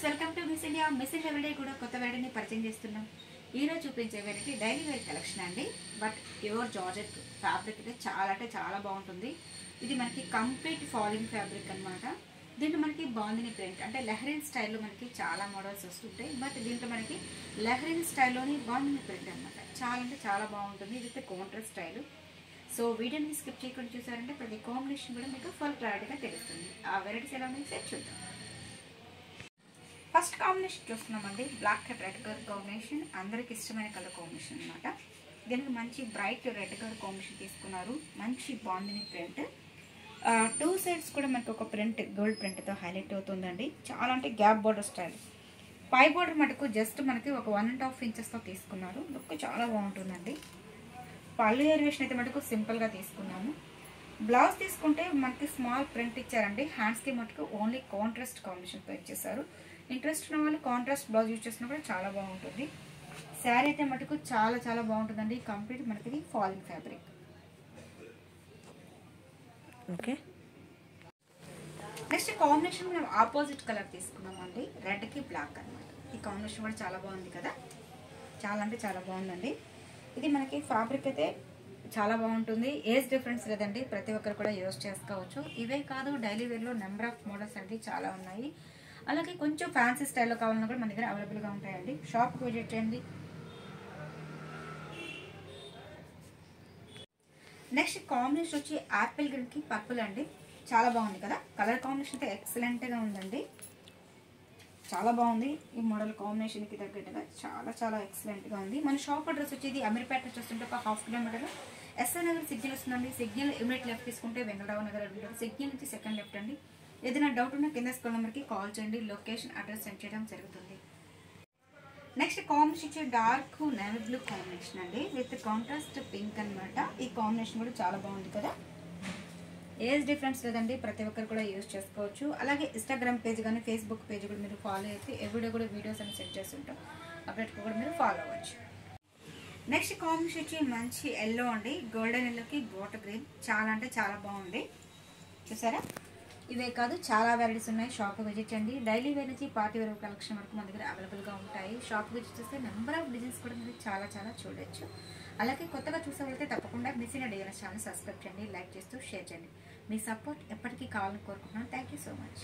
Viewers welcome to miss India. Miss India video కూడా కొత్త వెరైటీని పరిచయం చేస్తున్నాం. ఈ రోజు చూపించే వెరైటీ డైలీ వేర్ కలెక్షన్ అండి. బట్ ప్యూర్ జార్జెట్ ఫ్యాబ్రిక్ అయితే చాలా బాగుంటుంది. ఇది మనకి కంప్లీట్ ఫాలింగ్ ఫ్యాబ్రిక్ అన్నమాట. దీంట్లో మనకి బాందిని ప్రింట్ అంటే లెహరిన్ స్టైల్లో మనకి చాలా మోడల్స్ వస్తుంటాయి. బట్ దీంట్లో మనకి లెహరిన్ స్టైల్లోని బాందిని ప్రింట్ అనమాట. చాలా బాగుంటుంది. ఇది కాంట్రాస్ట్ స్టైల్. సో వీడియోని స్కిప్ చేయకుండా చూసారంటే ప్రతి కాంబినేషన్ కూడా మీకు ఫుల్ క్లారిటీగా తెలుస్తుంది. ఆ వెరైటీస్ ఎలా ఉన్నాయి సెట్ చూద్దాం. ఫస్ట్ కాంబినేషన్ చూస్తున్నామండి, black and red colour combination. అందరికి ఇష్టమైన కలర్ కాంబినేషన్ అనమాట. దీనికి మంచి బ్రైట్ రెడ్ కలర్ కాంబినేషన్ తీసుకున్నారు. మంచి బాందిని ప్రింట్. టూ సైడ్స్ కూడా మనకి ఒక ప్రింట్ గోల్డ్ ప్రింట్తో హైలైట్ అవుతుందండి. చాలా అంటే గ్యాప్ బార్డర్ స్టైల్. పై బార్డర్ మటుకు జస్ట్ మనకి ఒక 1.5 ఇంచెస్తో తీసుకున్నారు. లుక్ చాలా బాగుంటుందండి. పళ్ళు ఏరివేషన్ అయితే మటుకు సింపుల్గా తీసుకున్నాము. బ్లౌజ్ తీసుకుంటే మనకి స్మాల్ ప్రింట్ ఇచ్చారండి. హ్యాండ్స్కి మటుకు ఓన్లీ కాంట్రాస్ట్ కాంబినేషన్తో ఇచ్చేసారు. ఇంట్రెస్ట్ ఉన్న వాళ్ళు కాంట్రాస్ట్ బ్లౌజ్ యూజ్ చేసినా కూడా చాలా బాగుంటుంది. శారీ అయితే మటుకు చాలా బాగుంటుందండి. కంప్లీట్ మనకి falling fabric. Okay, next combination మనం ఆపోజిట్ కలర్ తీసుకున్నామండి. రెడ్కి బ్లాక్ అనమాట. ఈ కాంబినేషన్ కూడా చాలా బాగుంది కదా. చాలా అంటే చాలా బాగుందండి. ఇది మనకి ఫ్యాబ్రిక్ అయితే చాలా బాగుంటుంది. ఏజ్ డిఫరెన్స్ లేదండి, ప్రతి ఒక్కరు కూడా యూజ్ చేసుకోవచ్చు. ఇవే కాదు, డైలీ వేర్లో నెంబర్ ఆఫ్ మోడల్స్ అండి చాలా ఉన్నాయి. అలాగే కొంచెం ఫ్యాన్సీ స్టైల్లో కావాలన్నా కూడా మన దగ్గర అవైలబుల్గా ఉంటాయండి. షాప్కి విజిట్ చేయండి. నెక్స్ట్ కాంబినేషన్ వచ్చి యాపిల్ గ్రీన్కి పర్పుల్ అండి. చాలా బాగుంది కదా. కలర్ కాంబినేషన్ అయితే ఎక్సలెంట్గా ఉందండి. చాలా బాగుంది. ఈ మోడల్ కాంబినేషన్కి తగ్గట్టుగా చాలా ఎక్సలెంట్గా ఉంది. మన షాప్ అడ్రస్ వచ్చేది అమీర్పేట చూస్తుంటే ఒక 1/2 కిలోమీటర్ ఎస్ఆర్ నగర్ సిగ్నల్ వస్తుందండి. సిగ్నల్ ఇమీడియట్ లెఫ్ట్ తీసుకుంటే వెంకటరావు నగర్ ఉంటుంది. సిగ్నల్ నుంచి సెకండ్ లెఫ్ట్ అండి. ఏదైనా డౌట్ ఉన్నా కింద స్కూల్ నెంబర్కి కాల్ చేయండి. లొకేషన్ అడ్రస్ సెండ్ చేయడం జరుగుతుంది. నెక్స్ట్ కాంబినేషన్ వచ్చి డార్క్ నేవీ బ్లూ కాంబినేషన్ అండి విత్ కాంట్రాస్ట్ పింక్ అనమాట. ఈ కాంబినేషన్ కూడా చాలా బాగుంది కదా. ఏజ్ డిఫరెన్స్ లేదండి, ప్రతి ఒక్కరు కూడా యూజ్ చేసుకోవచ్చు. అలాగే ఇన్స్టాగ్రామ్ పేజ్ కానీ ఫేస్బుక్ పేజ్ కూడా మీరు ఫాలో అయితే ఎవ్రీడే కూడా వీడియోస్ అని సెట్ చేస్తుంటాం. అప్డేట్ కూడా మీరు ఫాలో అవ్వచ్చు. నెక్స్ట్ కాంబినేషన్ వచ్చి మంచి ఎల్లో అండి. గోల్డెన్ ఎల్లోకి బాటర్ గ్రీన్. చాలా అంటే చాలా బాగుంది. చూసారా. ఇవే కాదు, చాలా వెరైటీస్ ఉన్నాయి. షాప్ విజిట్ చేయండి. డైలీ వేర్ నుంచి పార్టీ వేర్ కలెక్షన్ వరకు మన దగ్గర అవైలబుల్గా ఉంటాయి. షాప్ విజిట్ చేస్తే నెంబర్ ఆఫ్ డిజైన్స్ కూడా మీరు చాలా చూడొచ్చు. అలాగే కొత్తగా చూసే వెళ్తే తప్పకుండా miss India designers channel subscribe చేయండి. లైక్ చేస్తూ షేర్ చేయండి. మీ సపోర్ట్ ఎప్పటికీ కావాలని కోరుకుంటున్నాను. Thank you so much.